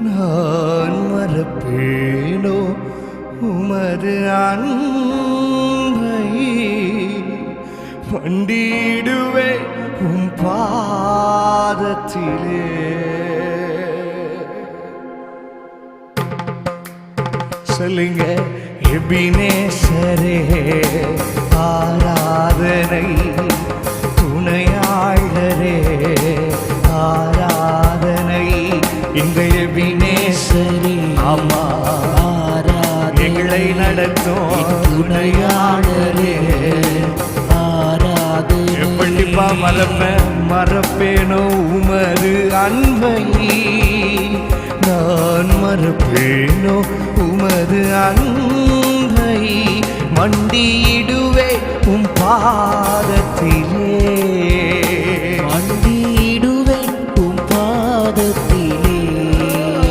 நான் மறப்பேனோ உமது அன்பை மண்டிடுவே உம் பாதத்திலே. சொல்லுங்க எபினேசரே ஆராதனை, துணையாளரே ஆராதனை, இந்த எபினேசரே ஆமா ஆராதனை, எங்களை நடத்தும் துணையாளரே ஆராதனை. எப்படிப்பா மறப்பேனோ உமது அன்பை, நான் மறப்பேனோ உமது அன்பை மண்டியிடுவே உம் பாதத்தில்.